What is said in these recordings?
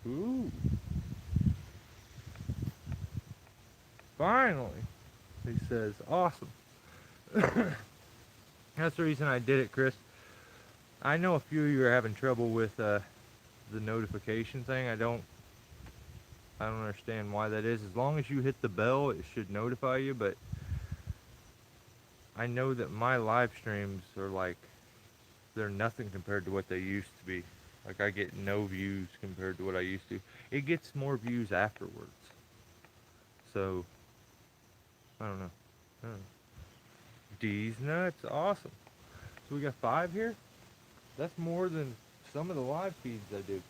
Ooh. Finally, he says. Awesome. That's the reason I did it, Chris. I know a few of you are having trouble with the notification thing. I don't understand why that is. As long as you hit the bell, it should notify you. But I know that my live streams are like they're nothing compared to what they used to be. Like I get no views compared to what I used to. It gets more views afterwards. So I don't know. I don't know. D's nuts, awesome. So we got 5 here. That's more than some of the live feeds I do.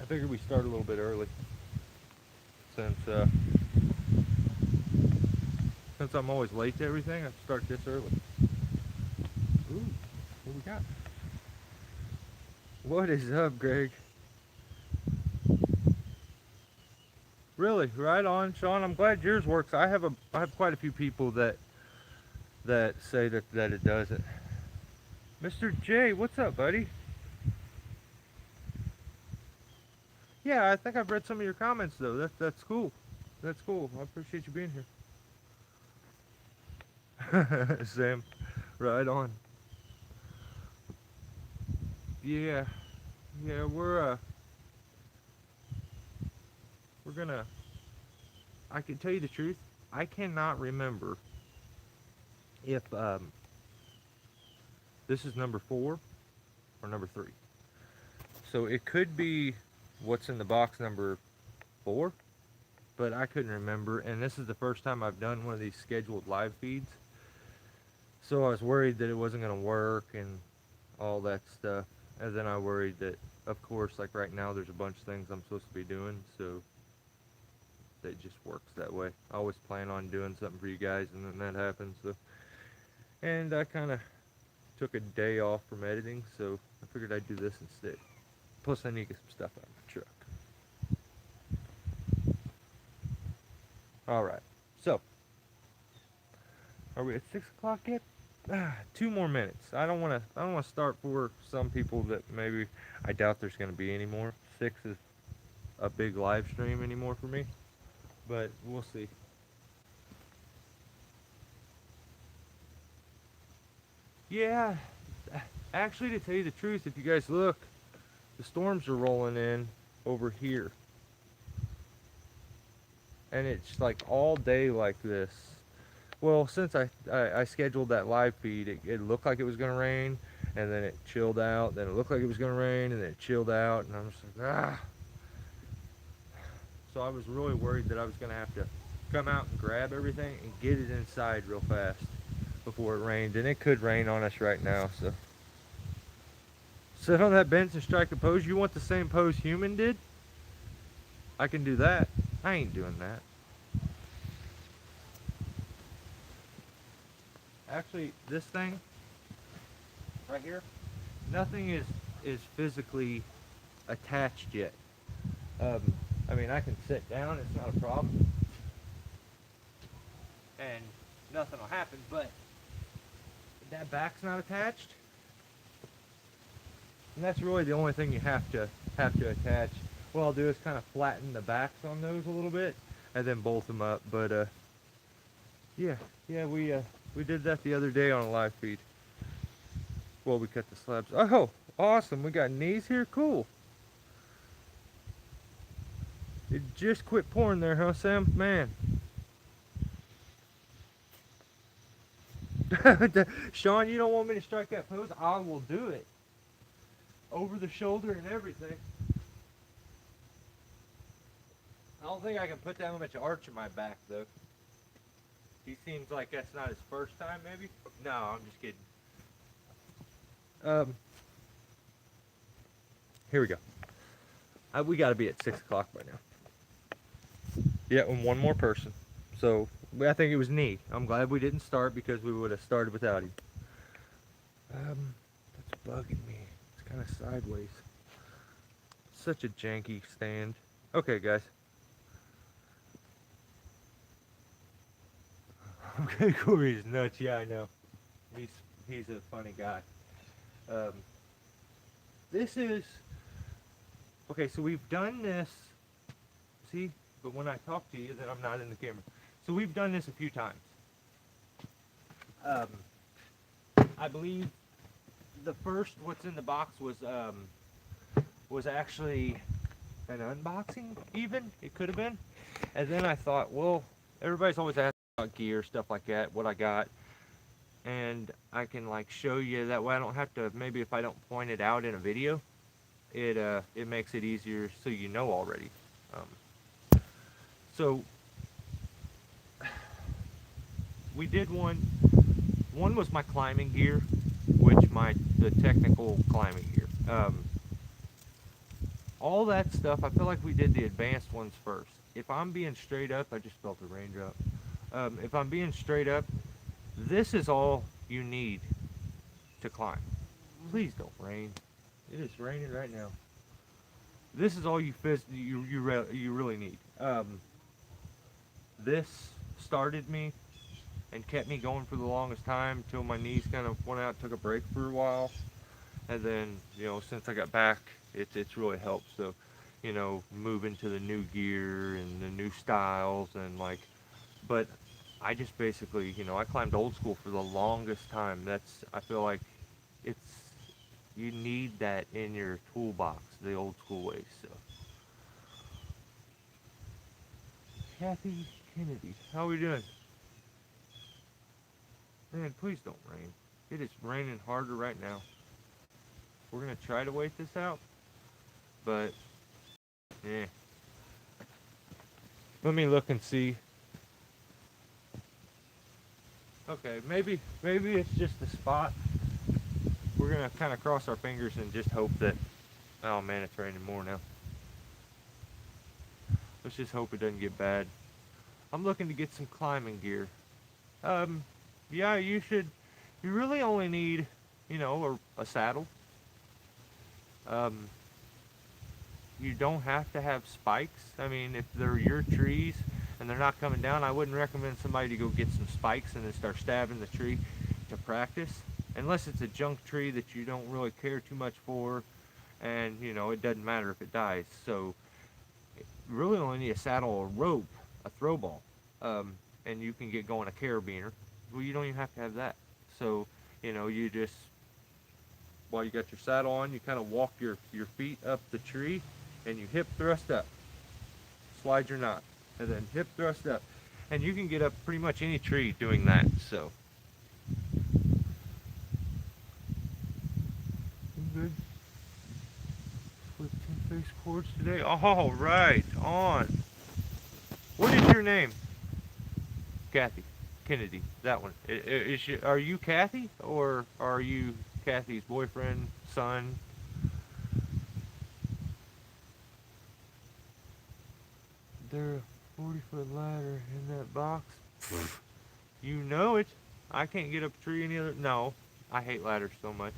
I figured we start a little bit early since I'm always late to everything. I start this early. Ooh, what we got? What is up, Greg? Really, right on, Sean. I'm glad yours works. I have quite a few people that say that it doesn't. Mr. J, what's up, buddy? Yeah, I think I've read some of your comments though. That's cool. That's cool. I appreciate you being here. Sam, right on. Yeah, yeah, we're gonna. I can tell you the truth. I cannot remember if this is number 4 or number 3. So it could be what's in the box number 4, but I couldn't remember. And this is the first time I've done one of these scheduled live feeds. So I was worried that it wasn't going to work and all that stuff. And then I worried that, of course, like right now, there's a bunch of things I'm supposed to be doing. So it just works that way. I always plan on doing something for you guys, and then that happens. So, and I kind of took a day off from editing, so I figured I'd do this instead. Plus, I need to get some stuff out of the truck. All right. So, are we at 6 o'clock yet? 2 more minutes. I don't want to. I don't want to start for some people that maybe I doubt there's going to be any more. 6 is a big live stream anymore for me, but we'll see. Yeah, actually, to tell you the truth, if you guys look, the storms are rolling in over here, and it's like all day like this. Well, since I scheduled that live feed, it looked like it was gonna rain, and then it chilled out. Then it looked like it was gonna rain, and then it chilled out, and I'm just like, ah. So I was really worried that I was gonna have to come out and grab everything and get it inside real fast before it rained, and it could rain on us right now. So sit on that bench and strike a pose. You want the same pose human did? I can do that. I ain't doing that. Actually, this thing right here, nothing is physically attached yet. I mean, I can sit down; it's not a problem, and nothing will happen. But that back's not attached, and that's really the only thing you have to attach. What I'll do is kind of flatten the backs on those a little bit, and then bolt them up. But yeah, yeah, we did that the other day on a live feed. Well, we cut the slabs. Oh, awesome! We got knees here. Cool. It just quit pouring there, huh, Sam? Man. Sean, you don't want me to strike that pose? I will do it. Over the shoulder and everything. I don't think I can put that much arch in my back, though. He seems like that's not his first time, maybe? No, I'm just kidding. Um, Here we go. We got to be at 6 o'clock by now. Yeah, and one more person. So, I think it was neat. I'm glad we didn't start because we would have started without him. That's bugging me. It's kind of sideways. Such a janky stand. Okay, guys. Okay, Corey's nuts. Yeah, I know. He's a funny guy. Um, this is, okay, so we've done this, see, but when I talk to you, then I'm not in the camera. So we've done this a few times. I believe the first what's in the box was actually an unboxing, even, it could have been. And then I thought, well, everybody's always asking about gear, stuff like that, what I got. And I can like show you, that way I don't have to, maybe if I don't point it out in a video, it makes it easier so you know already. So we did one was my climbing gear, which the technical climbing gear. All that stuff, I feel like we did the advanced ones first. If I'm being straight up, I just felt a raindrop. If I'm being straight up, this is all you need to climb. Please don't rain. It is raining right now. This is all you really need. This started me and kept me going for the longest time until my knees kind of went out, took a break for a while. And then, you know, since I got back, it's really helped. So, you know, moving to the new gear and the new styles and like, but I just basically, you know, I climbed old school for the longest time. I feel like you need that in your toolbox, the old school ways. So, Kathy Kennedy, how are we doing? Man, please don't rain. It is raining harder right now. We're gonna try to wait this out, but yeah. Let me look and see. Okay, maybe it's just the spot. We're gonna kind of cross our fingers and just hope that. Oh man, it's raining more now. Let's just hope it doesn't get bad. I'm looking to get some climbing gear. Yeah, you should. You really only need, you know, a saddle. You don't have to have spikes. I mean, if they're your trees and they're not coming down, I wouldn't recommend somebody to go get some spikes and then start stabbing the tree to practice. Unless it's a junk tree that you don't really care too much for, and, you know, it doesn't matter if it dies. So, you really only need a saddle, a rope, a throw ball, and you can get going a carabiner. Well, you don't even have to have that. So, you know, you just, while you got your saddle on, you kind of walk your feet up the tree, and you hip thrust up. Slide your knot, and then hip thrust up. And you can get up pretty much any tree doing that, so. Good. Flip 10 face chords today. All right, on. What is your name? Kathy Kennedy. That one. Are you Kathy, or are you Kathy's boyfriend, son? There a 40-foot ladder in that box? You know it. I can't get up a tree any other. No, I hate ladders so much.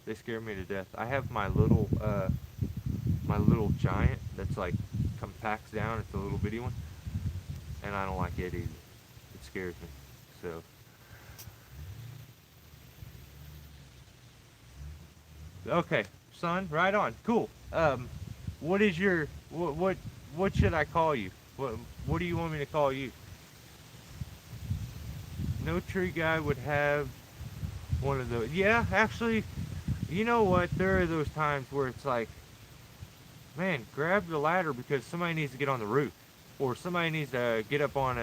They scare me to death. I have my little giant that's like compacts down. It's a little bitty one, and I don't like it either. It scares me. So. Okay, son, right on. Cool. What is your what should I call you? What do you want me to call you? No tree guy would have one of those. Yeah, actually, you know what? There are those times where it's like, man, grab the ladder because somebody needs to get on the roof, or somebody needs to get up on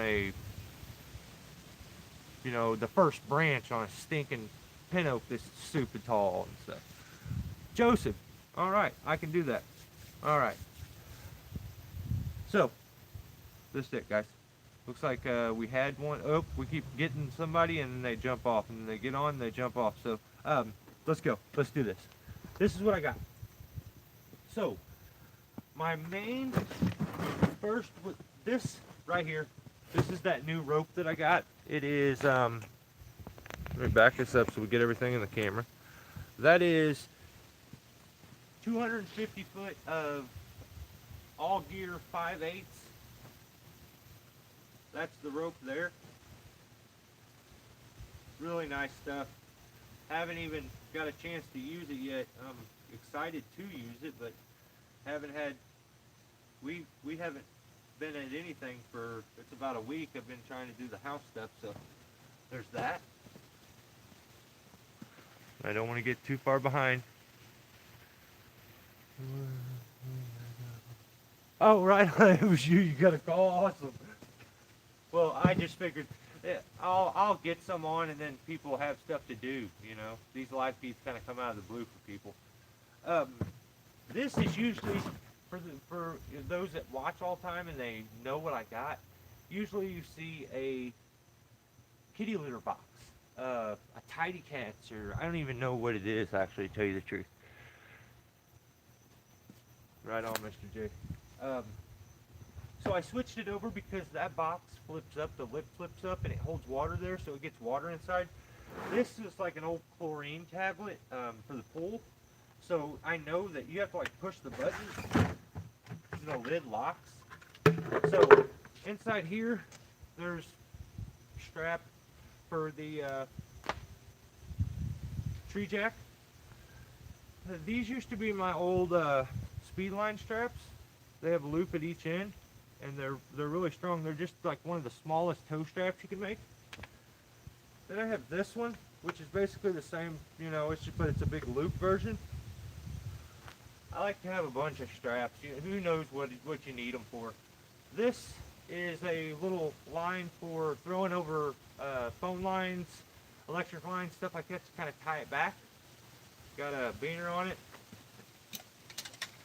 you know, the first branch on a stinking pin oak that's super tall and stuff. Joseph, all right, I can do that. All right. So, this is it, guys. Looks like we had one. Oh, we keep getting somebody and then they jump off, and then they get on and they jump off. So, let's go. Let's do this. This is what I got. So, my main first, this right here, this is that new rope that I got. It is, let me back this up so we get everything in the camera. That is 250 foot of all gear 5/8. That's the rope there. Really nice stuff. Haven't even got a chance to use it yet. I'm excited to use it, but haven't had. We haven't been at anything for, it's about a week. I've been trying to do the house stuff, so there's that. I don't want to get too far behind. Oh, right. It was you. You got a call. Awesome. Well, I just figured I'll get some on, and then people have stuff to do. You know, these live feeds kind of come out of the blue for people. This is usually for those that watch all the time and they know what I got. Usually, you see a kitty litter box, a tidy cats, or I don't even know what it is. Actually, to tell you the truth. Right on, Mr. J. So I switched it over because that box flips up, the lip flips up, and it holds water there, so it gets water inside. This is like an old chlorine tablet for the pool. So I know that you have to like push the button, and the lid locks. So inside here, there's a strap for the tree jack. These used to be my old Speedline straps. They have a loop at each end, and they're really strong. They're just like one of the smallest toe straps you can make. Then I have this one, which is basically the same, you know, but it's a big loop version. I like to have a bunch of straps. Who knows what you need them for. This is a little line for throwing over phone lines, electric lines, stuff like that to kind of tie it back. Got a beaner on it.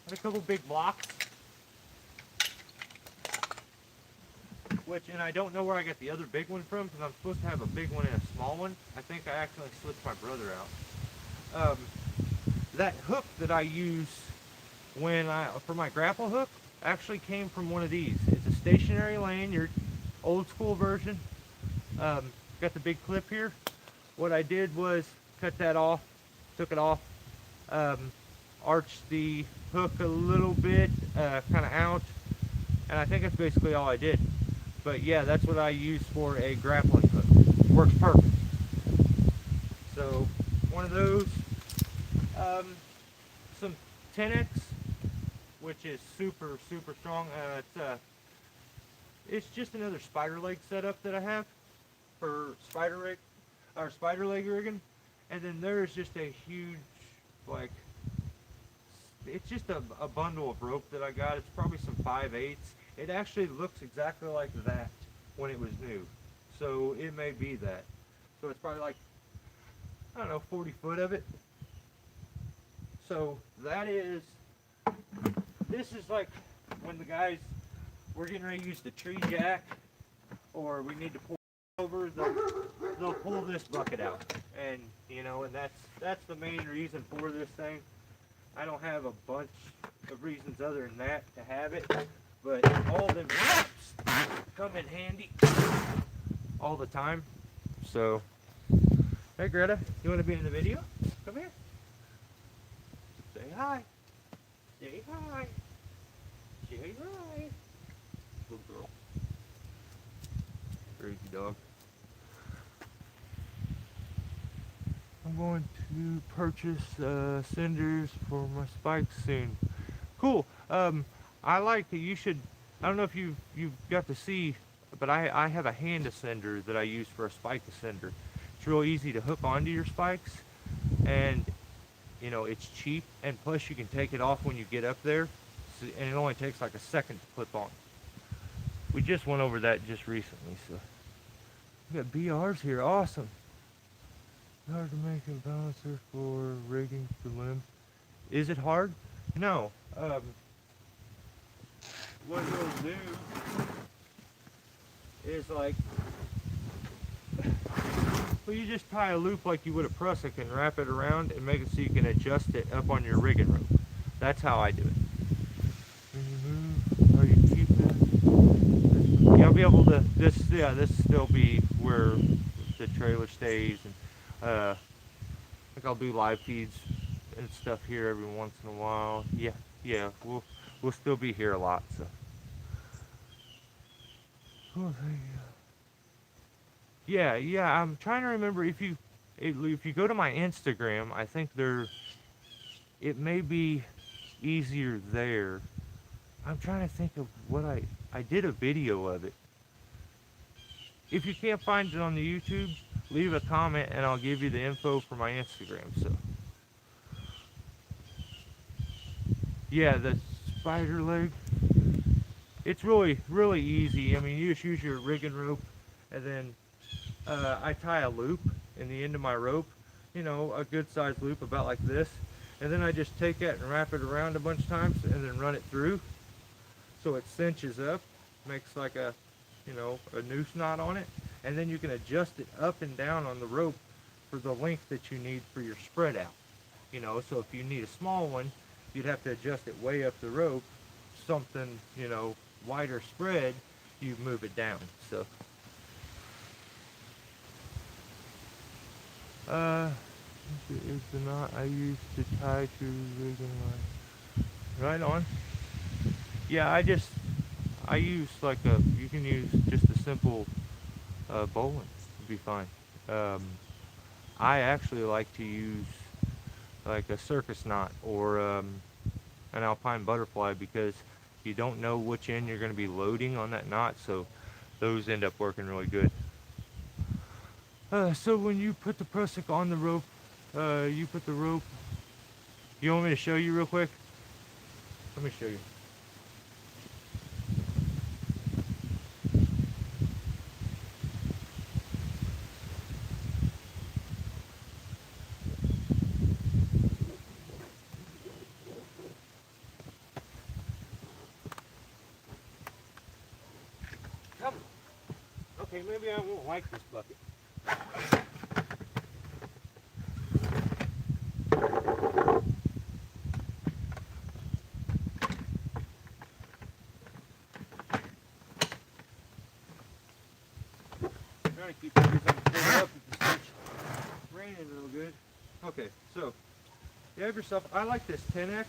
And a couple big blocks. And I don't know where I got the other big one from, because I'm supposed to have a big one and a small one. I think I actually slipped my brother out. That hook that I use for my grapple hook actually came from one of these. It's a stationary lanyard, old school version. Got the big clip here. What I did was cut that off, took it off, arched the hook a little bit, kind of out, and I think that's basically all I did. But yeah, that's what I use for a grappling hook. Works perfect. So one of those, some 10X, which is super strong. It's just another spider leg setup that I have for spider leg rigging. And then there's just a huge, like, it's just a bundle of rope that I got. It's probably some 5/8. It actually looks exactly like that when it was new. So it may be that. So it's probably like, I don't know, 40 foot of it. So that is, this is like when the guys, we're getting ready to use the tree jack, or we need to pull over, they'll pull this bucket out. And, you know, and that's the main reason for this thing. I don't have a bunch of reasons other than that to have it, but all of them straps come in handy all the time. So, hey Greta, you want to be in the video? Come here. Say hi. Say hi. Say hi. Good girl. Crazy dog. I'm going to purchase cinders for my spikes soon. Cool. I like that you should, I don't know if you've got to see, but I have a hand ascender that I use for a spike ascender. It's real easy to hook onto your spikes, and you know, it's cheap, and plus you can take it off when you get up there, and it only takes like a second to clip on. We just went over that just recently, so we got BRs here. Awesome. Hard to make a balancer for rigging for limb. Is it hard? No. What you'll do is like, well, you just tie a loop like you would a prusik and wrap it around and make it so you can adjust it up on your rigging rope. That's how I do it. When you move, or you keep it, you'll be able to, this still be where the trailer stays, and I think I'll do live feeds and stuff here every once in a while. Yeah, we'll still be here a lot, so. Yeah, I'm trying to remember if if you go to my Instagram, I think it may be easier there. I'm trying to think of what I did a video of it. If you can't find it on the YouTube, leave a comment and I'll give you the info for my Instagram. So yeah, the spider leg, it's really easy. I mean, you just use your rigging rope, and then I tie a loop in the end of my rope, you know, a good sized loop about like this, and then I just take that and wrap it around a bunch of times and then run it through so it cinches up, makes like a, you know, a noose knot on it, and then you can adjust it up and down on the rope for the length that you need for your spread out. You know, so if you need a small one, you'd have to adjust it way up the rope. Something, you know, wider spread, you move it down. So is the knot I use to tie to rigging line. Right on. Yeah, I use like you can use just a simple bowline to be fine. Um, I actually like to use like a circus knot or an alpine butterfly because you don't know which end you're going to be loading on that knot, so those end up working really good. So when you put the prusik on the rope, you put the rope. You want me to show you real quick? Let me show you. Come. Okay, maybe I won't like this bucket. I'm trying to keep everything pulled up if the starts raining real good. Okay, so you have yourself. I like this 10X.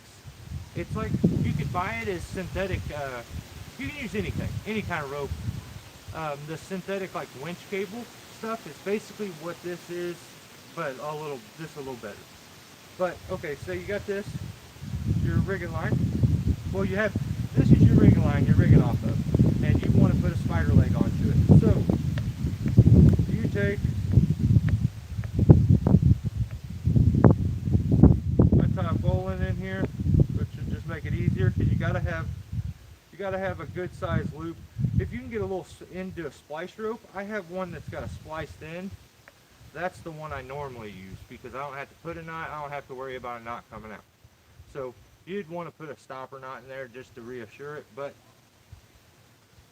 It's like you could buy it as synthetic. You can use anything, any kind of rope. The synthetic like winch cable stuff is basically what this is, but just a little better. But okay, so you got this, your rigging line. Well, this is your rigging line you're rigging off of, and you want to put a spider leg onto it. So you take, I tie a bowline in here, which should just make it easier because you gotta have a good sized loop. If you can get a little into a splice rope, I have one that's got a spliced end. That's the one I normally use because I don't have to put a knot. I don't have to worry about a knot coming out. So you'd want to put a stopper knot in there just to reassure it. But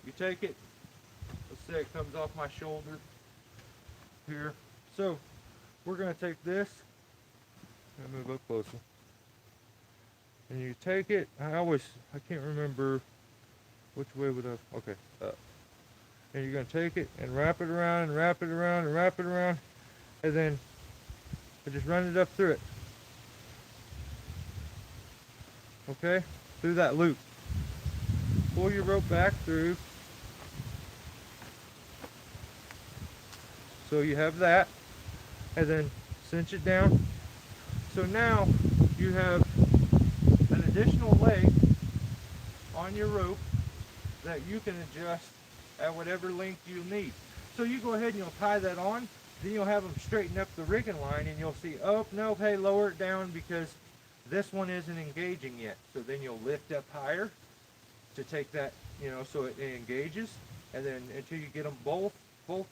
you take it. Let's say it comes off my shoulder here. So we're going to take this and move up closer. And you take it. I can't remember which way would I, okay, up. And you're going to take it and wrap it around and wrap it around and wrap it around. And then just run it up through it. Okay? Through that loop. Pull your rope back through. So you have that. And then cinch it down. So now you have an additional leg on your rope that you can adjust at whatever length you need. So you go ahead and you'll tie that on. Then you'll have them straighten up the rigging line and you'll see, oh, no, hey, lower it down because this one isn't engaging yet. So then you'll lift up higher to take that, you know, so it engages. And then until you get them both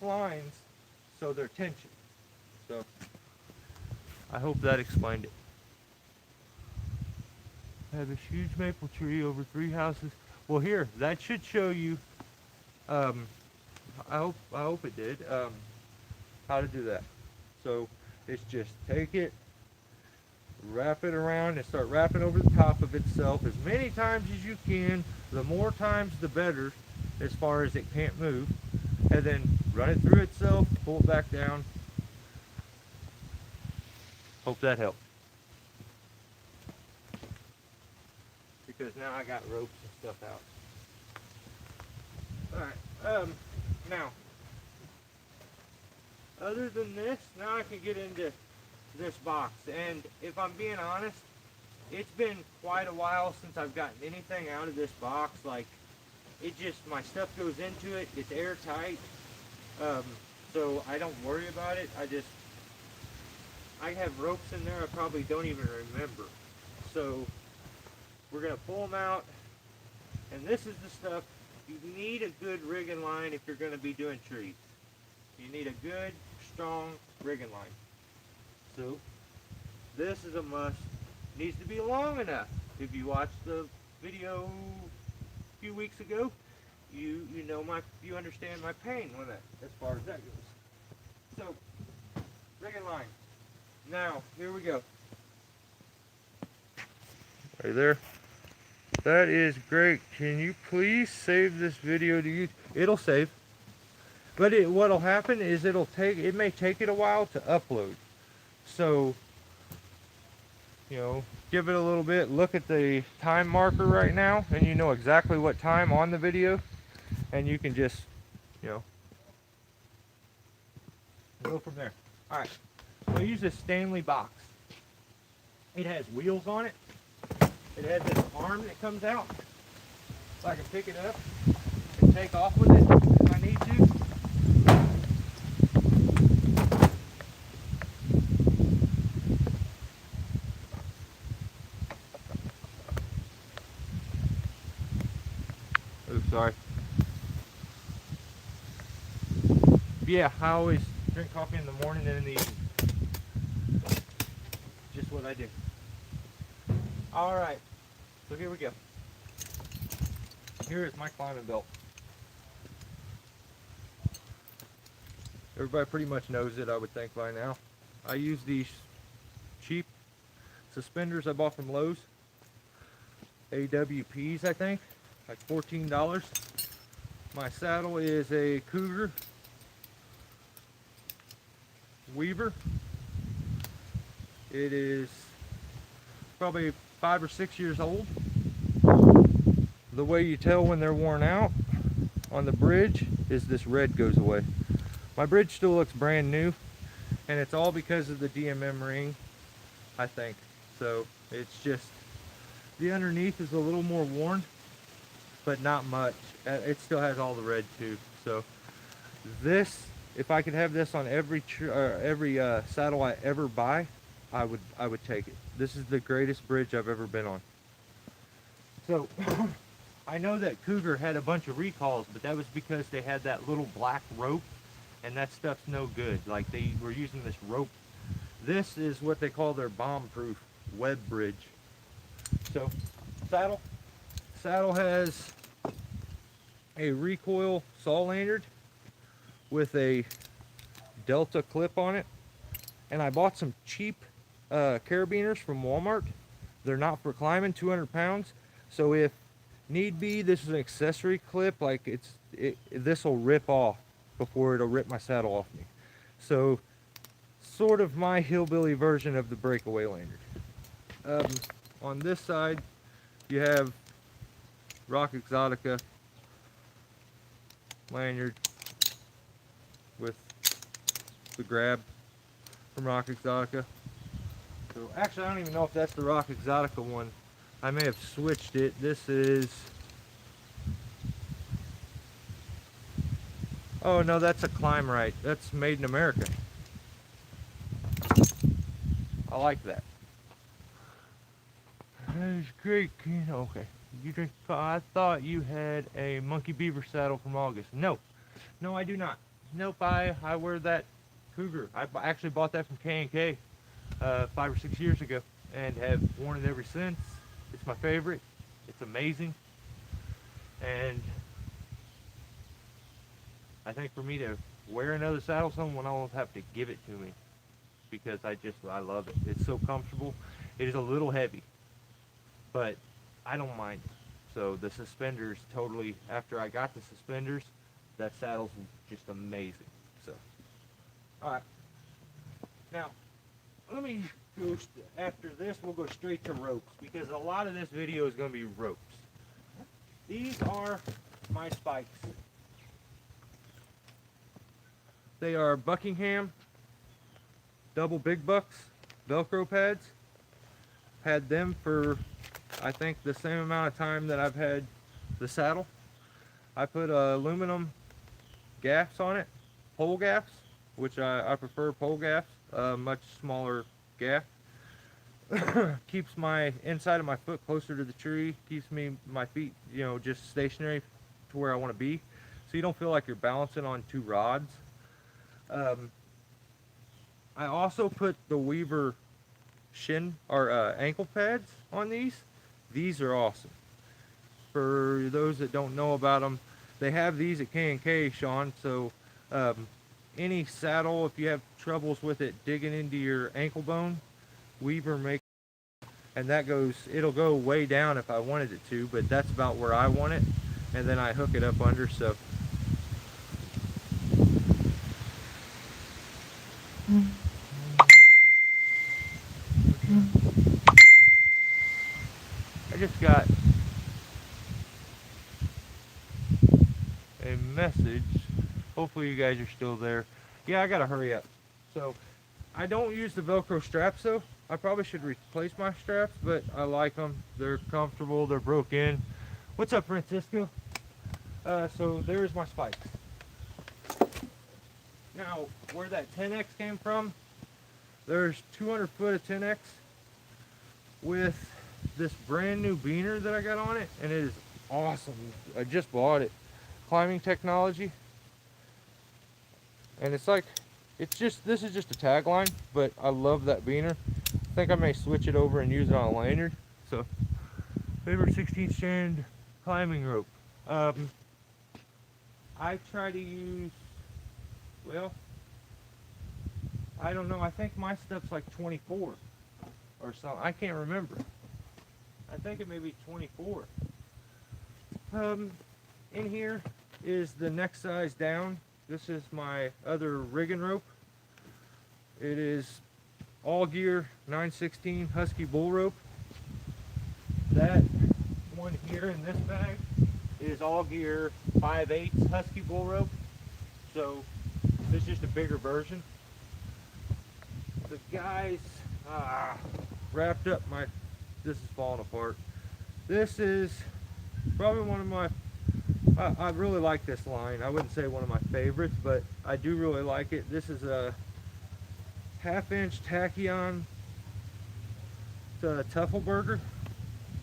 lines so they're tension. So I hope that explained it. I have a huge maple tree over 3 houses. Well, here, that should show you, I hope it did, how to do that. So it's just take it, wrap it around, and start wrapping over the top of itself as many times as you can. The more times the better, as far as it can't move. And then run it through itself, pull it back down. Hope that helped. Because now I got ropes and stuff out. Alright, now other than this, now I can get into this box. And if I'm being honest, it's been quite a while since I've gotten anything out of this box. Like, it just, my stuff goes into it, it's airtight, so I don't worry about it. I have ropes in there I probably don't even remember. So we're gonna pull them out, and this is the stuff. You need a good rigging line if you're gonna be doing trees. You need a good, strong rigging line. So this is a must. Needs to be long enough. If you watched the video a few weeks ago, you understand my pain with that as far as that goes. So rigging line. Now here we go. Right there. That is great. Can you please save this video to YouTube? It'll save. But what'll happen is it may take it a while to upload. So, give it a little bit. Look at the time marker right now, and you know exactly what time on the video, and you can just, go from there. All right. So I use this Stanley box. It has wheels on it. It has this arm that comes out, so I can pick it up and take off with it if I need to. Oh, sorry. Yeah, I always drink coffee in the morning and in the evening. Just what I do. All right, so here we go. Here is my climbing belt. Everybody pretty much knows it, I would think, by now. I use these cheap suspenders I bought from Lowe's. AWPs, I think, like $14. My saddle is a Cougar Weaver. It is probably 5 or 6 years old. The way you tell when they're worn out on the bridge is this red goes away. My bridge still looks brand new, and it's all because of the DMM ring, I think. So it's just, the underneath is a little more worn, but not much. It still has all the red too. So this, if I could have this on every saddle I ever buy, I would take it. This is the greatest bridge I've ever been on. So I know that Cougar had a bunch of recalls, but that was because they had that little black rope, and that stuff's no good. Like, they were using this rope. This is what they call their bomb-proof web bridge. So saddle has a recoil saw lanyard with a Delta clip on it, and I bought some cheap carabiners from Walmart. They're not for climbing, 200 pounds. So if need be, this is an accessory clip. Like, this will rip off before it'll rip my saddle off me. So sort of my hillbilly version of the breakaway lanyard. On this side, you have Rock Exotica lanyard with the grab from Rock Exotica. So actually, I don't even know if that's the Rock Exotica one. I may have switched it. This is, oh no, that's a Climb Right. That's made in America. I like that. That is great. Okay. You drink. I thought you had a Monkey Beaver saddle from August. No, I do not. Nope. I wear that Cougar. I actually bought that from K&K 5 or 6 years ago, and have worn it ever since. It's my favorite. It's amazing, and I think for me to wear another saddle, someone will have to give it to me, because I love it. It's so comfortable. It is a little heavy, but I don't mind it. So the suspenders totally, after I got the suspenders, that saddle's just amazing. So, all right. Now, let me go, after this, we'll go straight to ropes, because a lot of this video is going to be ropes. These are my spikes. They are Buckingham double big bucks Velcro pads. Had them for, I think, the same amount of time that I've had the saddle. I put aluminum gaffs on it, pole gaffs, which I prefer pole gaffs, much smaller gaff. Keeps my inside of my foot closer to the tree, keeps my feet, just stationary to where I want to be, so you don't feel like you're balancing on two rods. I also put the Weaver shin or ankle pads on these. These are awesome. For those that don't know about them, they have these at K&K, Sean, so any saddle, if you have troubles with it digging into your ankle bone, Weaver makes, and it'll go way down if I wanted it to, but that's about where I want it, and then I hook it up under. So I just got a message. Hopefully you guys are still there. Yeah, I gotta hurry up. So I don't use the Velcro straps though. I probably should replace my straps, but I like them. They're comfortable. They're broke in. What's up, Francisco? So there's my spikes. Now, where that 10X came from, there's 200 foot of 10X with this brand new beaner that I got on it, and it is awesome. I just bought it. Climbing technology. And it's like, this is just a tagline, but I love that beaner. I think I may switch it over and use it on a lanyard. So, favorite 16 strand climbing rope. I try to use, well, I don't know, I think my stuff's like 24 or something. I can't remember. I think it may be 24. In here is the next size down. This is my other rigging rope. It is all gear 9/16 Husky bull rope. That one here in this bag is all gear 5/8 Husky bull rope. So this is just a bigger version. The guys wrapped up this is falling apart. This is probably one of my, I really like this line. I wouldn't say one of my favorites, but I do really like it. This is a 1/2 inch Tachyon Tuffelberger.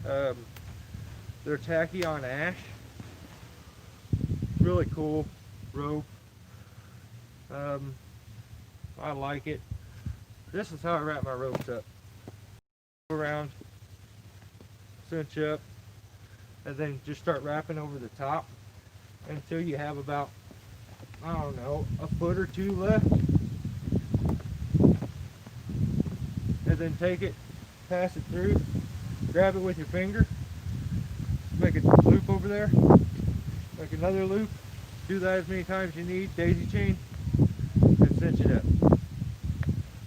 They're Tachyon Ash. Really cool rope. I like it. This is how I wrap my ropes up. Go around, cinch up, and then just start wrapping over the top until you have about, I don't know, a foot or two left. And then take it, pass it through, grab it with your finger, make a loop over there, make another loop, do that as many times as you need, daisy chain, and cinch it up.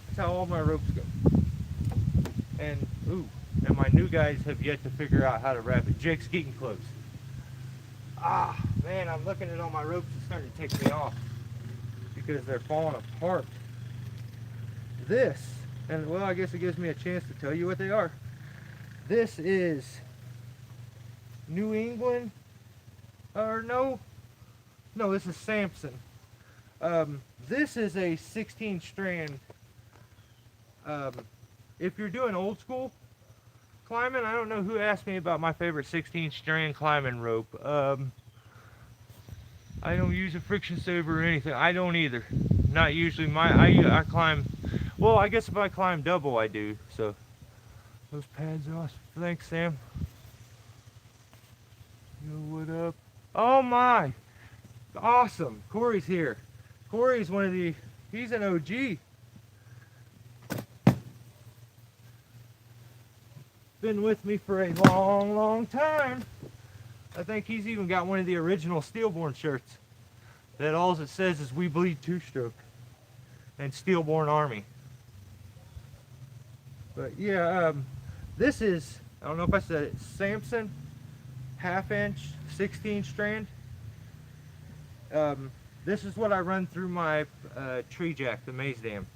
That's how all my ropes go. And my new guys have yet to figure out how to wrap it. Jake's getting close. Man, I'm looking at all my ropes, it's starting to take me off because they're falling apart. This, and well, I guess it gives me a chance to tell you what they are. This is New England, or no, this is Samson. This is a 16 strand. If you're doing old school climbing, I don't know who asked me about my favorite 16 strand climbing rope. I don't use a friction saver or anything. I don't either. Not usually. I climb, well, I guess if I climb double I do. So those pads are awesome. Thanks, Sam. Yo, what up? Oh my, awesome. Corey's here. Corey's he's an OG. Been with me for a long time. I think he's even got one of the original Steelborn shirts that all it says is "We Bleed Two-Stroke" and Steelborn Army. But yeah, this is, I don't know if I said it, Samson 1/2 inch 16 strand. This is what I run through my tree jack, the maze dam.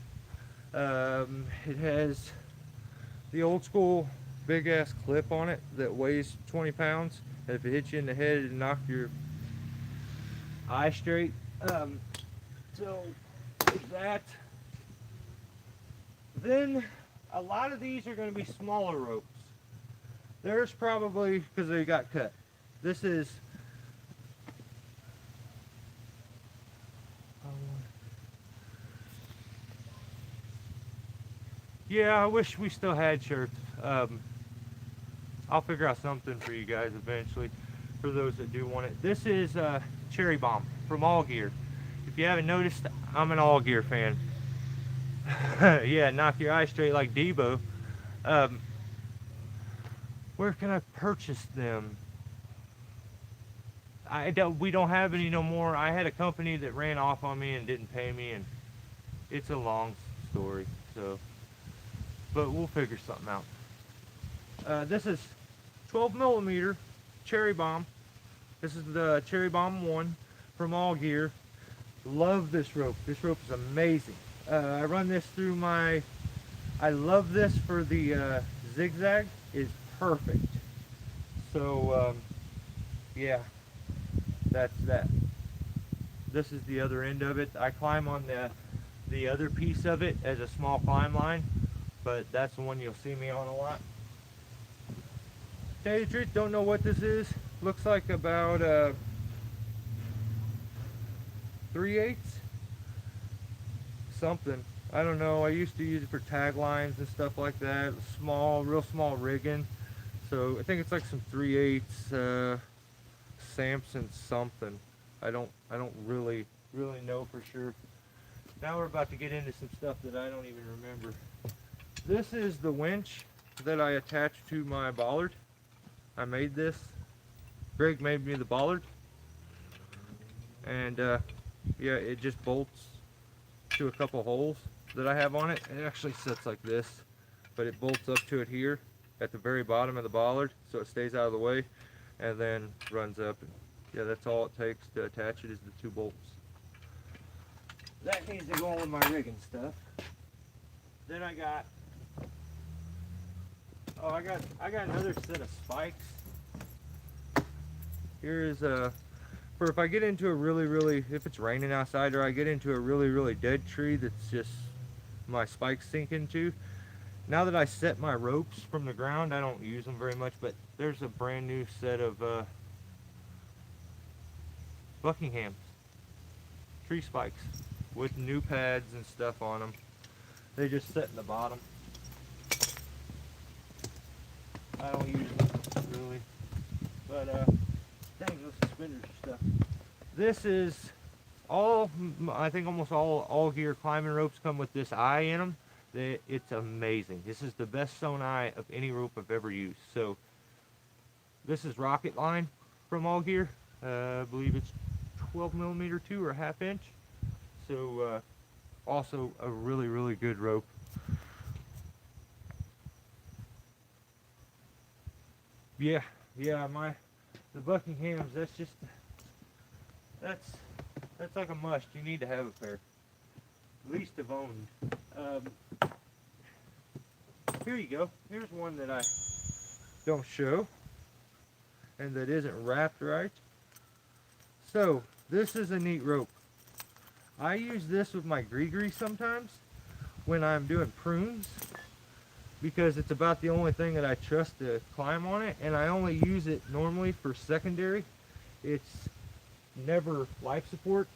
It has the old school big ass clip on it that weighs 20 pounds. And if it hits you in the head, it'll knock your eye straight. So that. Then a lot of these are going to be smaller ropes. There's probably, because they got cut. This is yeah, I wish we still had shirts. I'll figure out something for you guys eventually, for those that do want it. This is Cherry Bomb from All Gear. If you haven't noticed, I'm an All Gear fan. Yeah, knock your eye straight like Debo. Where can I purchase them? We don't have any no more. I had a company that ran off on me and didn't pay me, and it's a long story. So, but we'll figure something out. This is 12 millimeter Cherry Bomb. This is the Cherry Bomb 1 from All Gear. Love this rope. This rope is amazing. I run this through my, I love this for the zigzag. Is perfect. So yeah, that's that. This is the other end of it. I climb on the other piece of it as a small climb line, but that's the one you'll see me on a lot. Tell you the truth, don't know what this is. Looks like about 3/8 something. I don't know. I used to use it for tag lines and stuff like that. Small, real small rigging. So I think it's like some 3/8 Samson something. I don't really know for sure. Now we're about to get into some stuff that I don't even remember. This is the winch that I attached to my bollard. I made this. Greg made me the bollard. And yeah, it just bolts to a couple holes that I have on it. It actually sits like this, but it bolts up to it here at the very bottom of the bollard so it stays out of the way, and then runs up. And yeah, that's all it takes to attach it is the 2 bolts. That needs to go on with my rigging stuff. Then I got I got another set of spikes. Here is for if I get into a really, if it's raining outside, or I get into a really dead tree that's just my spikes sink into. Now that I set my ropes from the ground, I don't use them very much, but there's a brand new set of Buckingham's tree spikes with new pads and stuff on them. They just sit in the bottom. I don't use them really, but dang, those suspenders and stuff. This is all, I think almost all Gear climbing ropes come with this eye in them. It's amazing. This is the best sewn eye of any rope I've ever used. So this is Rocket Line from All Gear. I believe it's 12 millimeter 2 or 1/2 inch. So also a really good rope. Yeah, the Buckinghams, that's like a must. You need to have a pair. At least have owned. Here you go. Here's one that I don't show and that isn't wrapped right. So this is a neat rope. I use this with my gree sometimes when I'm doing prunes, because it's about the only thing that I trust to climb on it, and I only use it normally for secondary. It's never life support,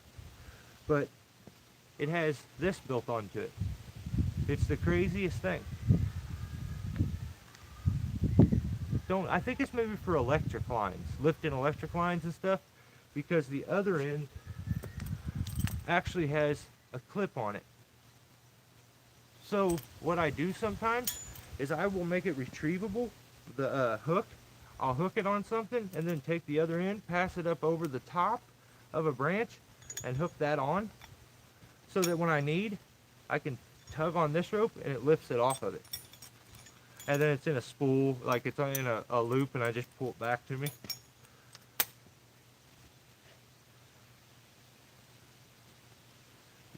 but it has this built onto it. It's the craziest thing. I think it's maybe for electric lines, lifting electric lines and stuff, because the other end actually has a clip on it. So what I do sometimes is I will make it retrievable, the hook. I'll hook it on something and then take the other end, pass it up over the top of a branch and hook that on, so that when I need, I can tug on this rope and it lifts it off of it. And then it's in a spool, like it's in a loop, and I just pull it back to me.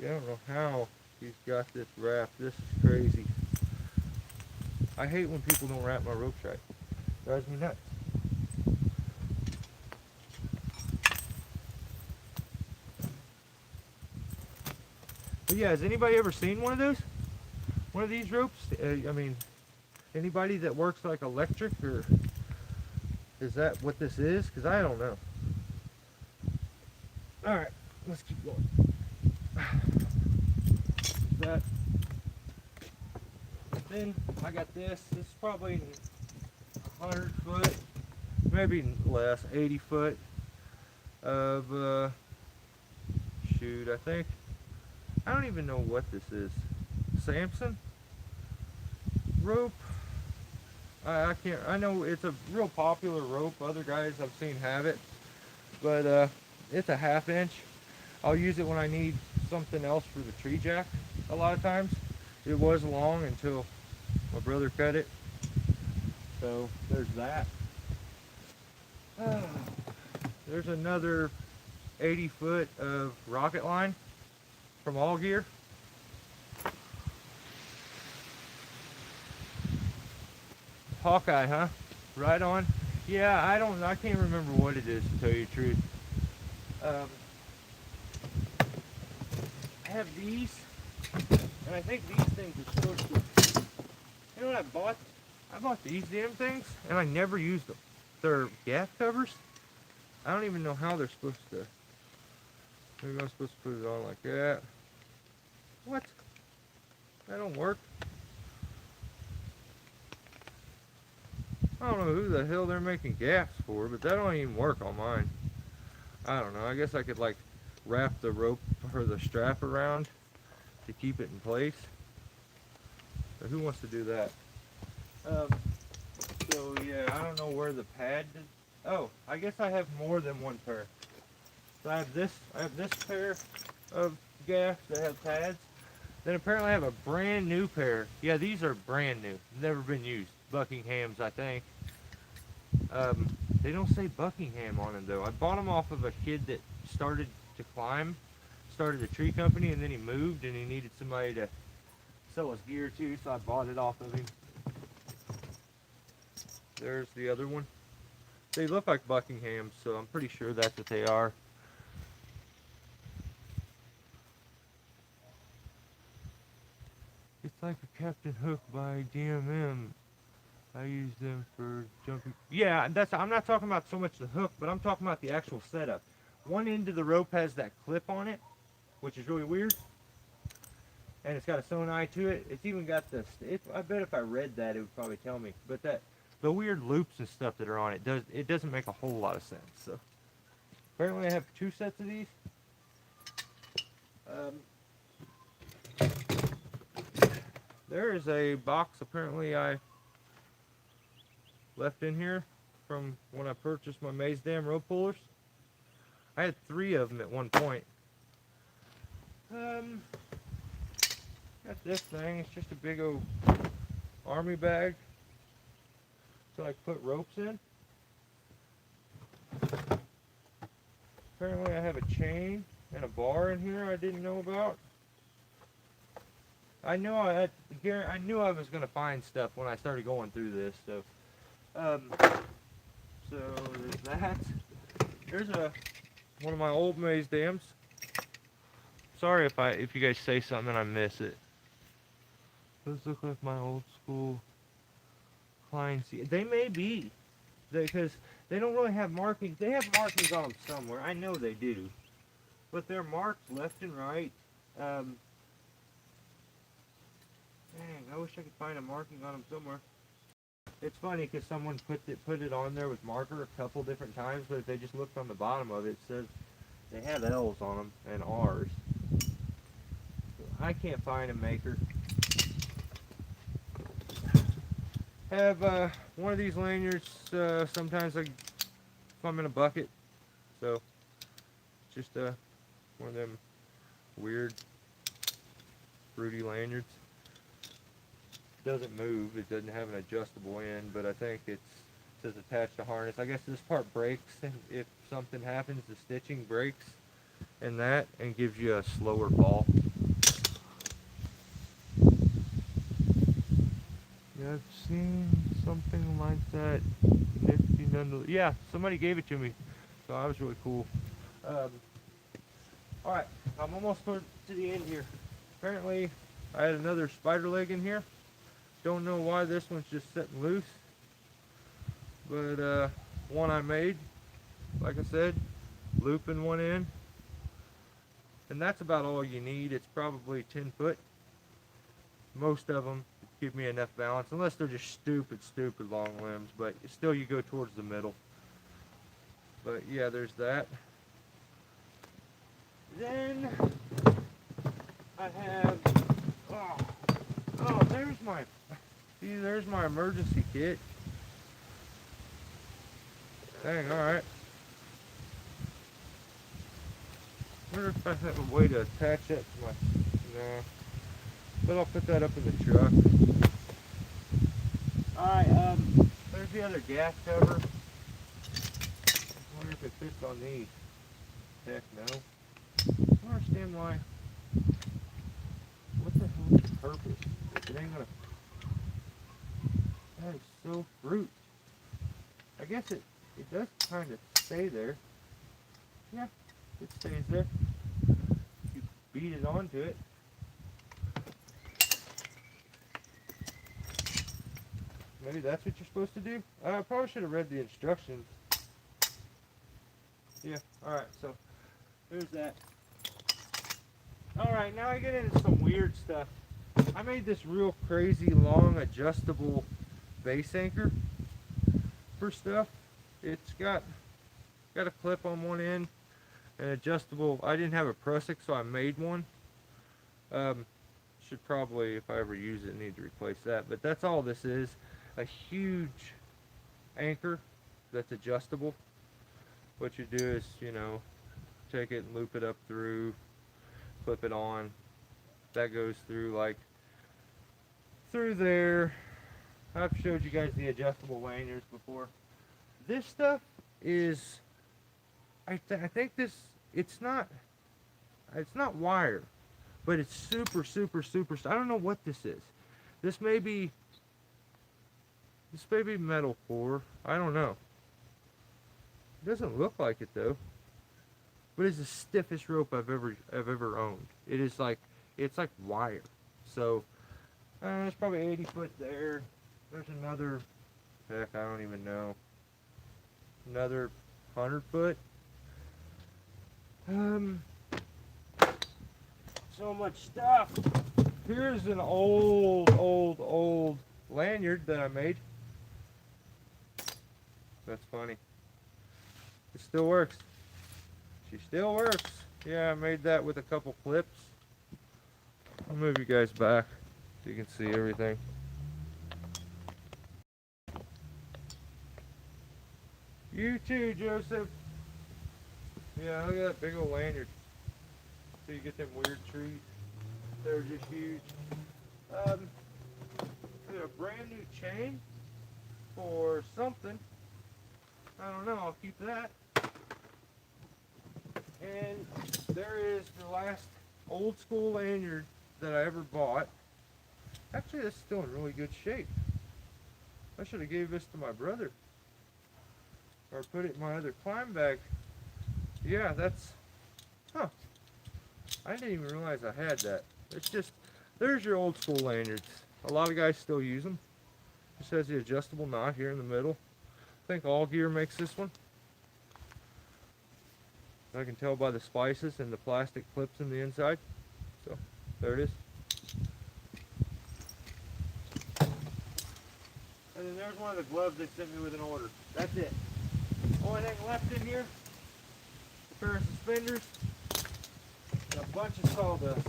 Yeah, I don't know how he's got this wrapped. This is crazy. I hate when people don't wrap my ropes right. Drives me nuts. But yeah, has anybody ever seen one of those? One of these ropes? I mean, anybody that works like electric, or is that what this is? Because I don't know. Alright, let's keep going. That. Then I got this. This is probably 100 foot, maybe less, 80 foot of, shoot, I think. I don't even know what this is. Samson rope? I can't, I know it's a real popular rope. Other guys I've seen have it. But it's a 1/2 inch. I'll use it when I need something else for the tree jack a lot of times. It was long until my brother cut it. So there's that. There's another 80 foot of rocket line from All Gear. Hawkeye, huh? Right on. Yeah, I can't remember what it is, to tell you the truth. I have these, and I think these things are supposed to, you know what I bought? I bought these damn things, and I never used them. They're gaff covers. I don't even know how they're supposed to, maybe I'm supposed to put it on like that. What? That don't work. I don't know who the hell they're making gaffs for, but that don't even work on mine. I don't know. I guess I could like wrap the rope or the strap around to keep it in place. But who wants to do that? Um, so yeah, I don't know where the pad did. Oh, I guess I have more than one pair. So I have this pair of gaffs that have pads. Then apparently I have a brand new pair. Yeah, these are brand new. Never been used. Buckingham's, I think. They don't say Buckingham on them though. I bought them off of a kid that started to climb, started a tree company, and then he moved and he needed somebody to sell his gear to, so I bought it off of him. There's the other one. They look like Buckingham, so I'm pretty sure that's what they are. It's like a Captain Hook by DMM. I use them for jumping. Yeah, I'm not talking about so much the hook, but I'm talking about the actual setup. One end of the rope has that clip on it, which is really weird. And it's got a sewn eye to it. It's even got this. I bet if I read that, it would probably tell me. But the weird loops and stuff that are on it doesn't make a whole lot of sense. So apparently I have 2 sets of these. There is a box apparently I left in here from when I purchased my Maze Dam rope pullers. I had 3 of them at one point. Got this thing. It's just a big old army bag to like put ropes in. Apparently I have a chain and a bar in here I didn't know about. I knew I was gonna find stuff when I started going through this. So there's that. There's one of my old Maze Dams. Sorry if you guys say something and I miss it. Those look like my old school Klein C. They may be, because they don't really have markings. They have markings on them somewhere. I know they do, but they're marked left and right. Dang, I wish I could find a marking on them somewhere. It's funny because someone put it on there with marker a couple different times, but if they just looked on the bottom of it, it says they have L's on them and R's. I can't find a maker. Have one of these lanyards sometimes if I'm in a bucket. So just one of them weird fruity lanyards. Doesn't move. It doesn't have an adjustable end, but I think it says attached to harness. I guess this part breaks if something happens. The stitching breaks in that and gives you a slower fall. Yeah, I've seen something like that. Nifty nonetheless. Yeah, somebody gave it to me, so that was really cool. Um, all right, I'm almost to the end here. Apparently, I had another spider leg in here. Don't know why this one's just sitting loose, but one I made, like I said, looping one in, and that's about all you need. It's probably 10 foot. Most of them give me enough balance, unless they're just stupid long limbs, but still you go towards the middle. But yeah, there's that. Then I have, oh, there's my emergency kit. Dang, alright. Wonder if I have a way to attach that to my, no. But I'll put that up in the truck. Alright, there's the other gas cover. I wonder if it fits on these. Heck no. I don't understand why. What the hell is the purpose? It ain't gonna. That is so fruit. I guess it does kind of stay there. Yeah, it stays there. You beat it onto it. Maybe that's what you're supposed to do. I probably should have read the instructions. Yeah, alright, so there's that. Alright, now I get into some weird stuff. I made this real crazy long adjustable base anchor for stuff. It's got a clip on one end, an adjustable. I didn't have a prusik, so I made one. Should probably, if I ever use it, need to replace that. But that's all this is. A huge anchor that's adjustable. What you do is, take it and loop it up through, clip it on. That goes through through there. I've showed you guys the adjustable lanyards before. This stuff is, I think this, it's not wire, but it's super, I don't know what this is. This may be metal core. I don't know. It doesn't look like it though. But it's the stiffest rope I've ever owned. It is it's like wire. So there's probably 80 foot there. There's another, heck, I don't even know. Another 100 foot. So much stuff. Here's an old lanyard that I made. That's funny. It still works. She still works. Yeah, I made that with a couple clips. I'll move you guys back so you can see everything. You too, Joseph. Yeah, look at that big old lanyard. So you get them weird trees. They're just huge. Got a brand new chain for something. I don't know. I'll keep that. And there is the last old school lanyard that I ever bought. Actually, it's still in really good shape. I should have gave this to my brother. Or put it in my other climb bag. Yeah, that's... Huh. I didn't even realize I had that. It's just... There's your old school lanyards. A lot of guys still use them. This has the adjustable knot here in the middle. I think All Gear makes this one. I can tell by the splices and the plastic clips in the inside. So, there it is. And then there's one of the gloves they sent me with an order. That's it. Only thing left in here, a pair of suspenders, and a bunch of sawdust.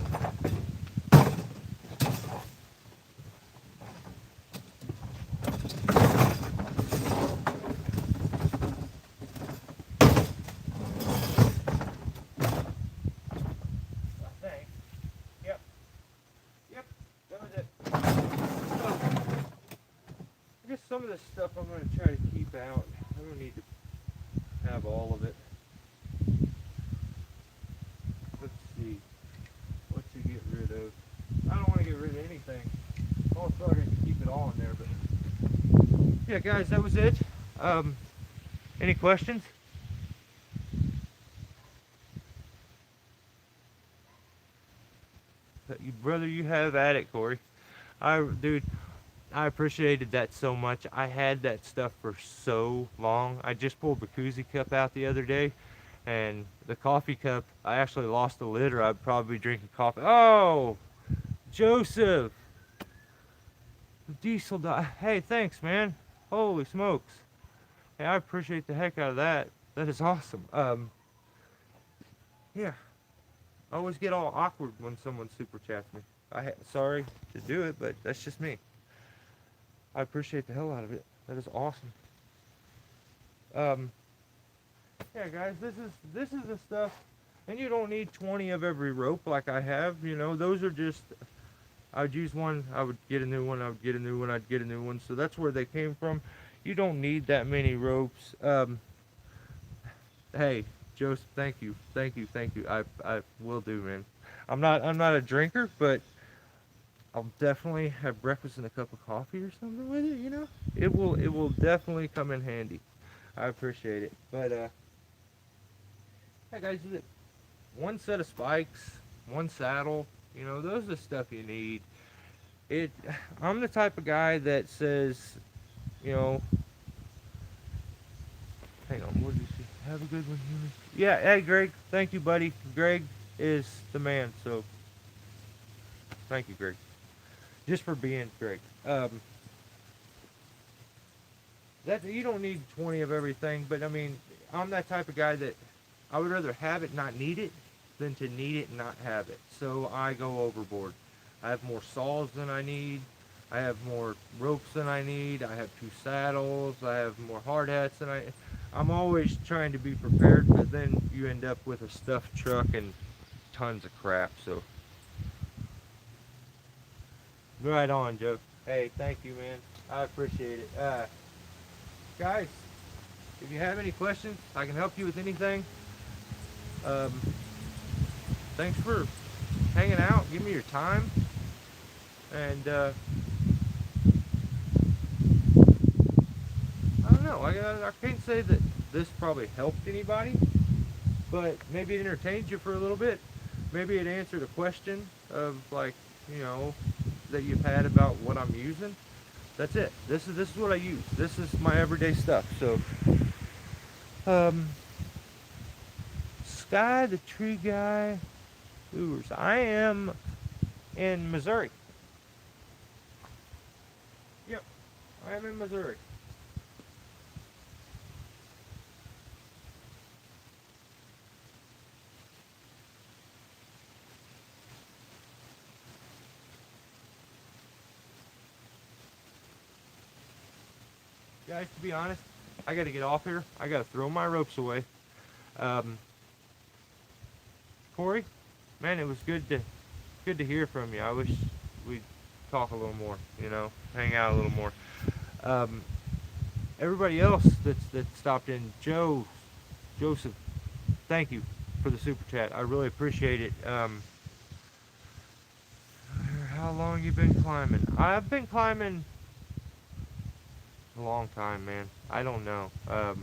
Some of this stuff I'm going to try to keep out. I don't need to have all of it. Yeah, guys, that was it. Um, any questions? Brother, you have at it, Corey. Dude, I appreciated that so much. I had that stuff for so long. I just pulled the koozie cup out the other day, and the coffee cup, I actually lost the lid, or I'd probably be drinking coffee. Oh, Joseph, diesel die. Hey, thanks, man. Holy smokes. Hey, I appreciate the heck out of that. That is awesome. Yeah, I always get all awkward when someone super chats me. Sorry to do it, but that's just me. I appreciate the hell out of it. That is awesome. Um, yeah, guys, this is the stuff, and you don't need 20 of every rope like I have. You know, those are just. I would use one. I would get a new one. I would get a new one. I'd get a new one. So that's where they came from. You don't need that many ropes. Hey, Joseph, thank you, thank you, thank you. I will do, man. I'm not a drinker, but I'll definitely have breakfast and a cup of coffee or something with it. You know, it will definitely come in handy. I appreciate it. But hey guys, one set of spikes, one saddle. You know, those are the stuff you need. It. I'm the type of guy that says, you know, hang on, what did you say? Have a good one, human. Yeah, hey Greg, thank you, buddy. Greg is the man, so thank you, Greg, just for being Greg. That you don't need 20 of everything, but I mean, I'm that type of guy that I would rather have it, not need it, than to need it and not have it. So I go overboard. I have more saws than I need. I have more ropes than I need. I have 2 saddles. I have more hard hats than I. I'm always trying to be prepared, but then you end up with a stuffed truck and tons of crap. So right on, Joe. Hey, thank you, man. I appreciate it. Guys, if you have any questions, I can help you with anything. Um, thanks for hanging out. Give me your time. And I don't know. I can't say that this probably helped anybody, but maybe it entertained you for a little bit. Maybe it answered a question of like, you know, that you've had about what I'm using. That's it. This is what I use. This is my everyday stuff. So, um, Sky the Tree Guy Lures. I am in Missouri. Yep, I am in Missouri. Guys, to be honest, I got to get off here. I got to throw my ropes away. Um, Corey, man, it was good to hear from you. I wish we'd talk a little more. You know, hang out a little more. Um, Everybody else that stopped in, Joseph, thank you for the super chat. I really appreciate it. How long you been climbing? I've been climbing a long time, man. I don't know. I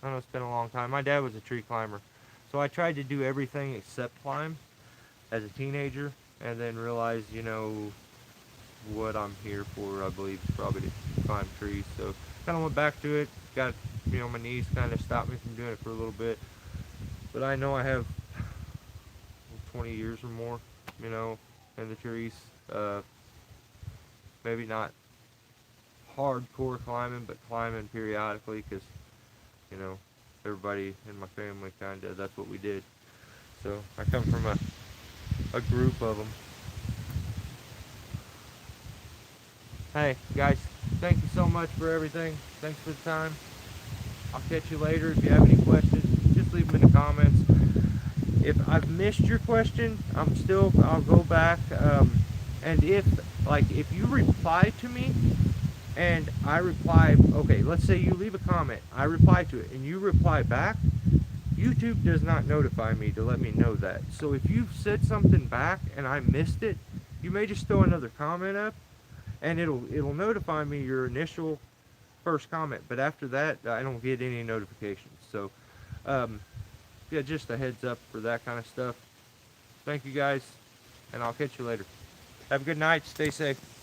know it's been a long time. My dad was a tree climber, so I tried to do everything except climb as a teenager, and then realized, you know, what I'm here for. I believe is probably to climb trees. So kind of went back to it. Got, you know, my knees kind of stopped me from doing it for a little bit, but I know I have 20 years or more, you know, in the trees. Maybe not hardcore climbing, but climbing periodically because, you know, everybody in my family kind of, that's what we did. So I come from a group of them. Hey, guys, thank you so much for everything. Thanks for the time. I'll catch you later. If you have any questions, just leave them in the comments. If I've missed your question, I'll go back. And if you reply to me and I reply, okay, let's say you leave a comment, I reply to it, and you reply back, YouTube does not notify me to let me know that. So if you've said something back and I missed it, you may just throw another comment up, and it'll notify me your initial first comment, but after that I don't get any notifications. So yeah, just a heads up for that kind of stuff. Thank you guys, and I'll catch you later. Have a good night. Stay safe.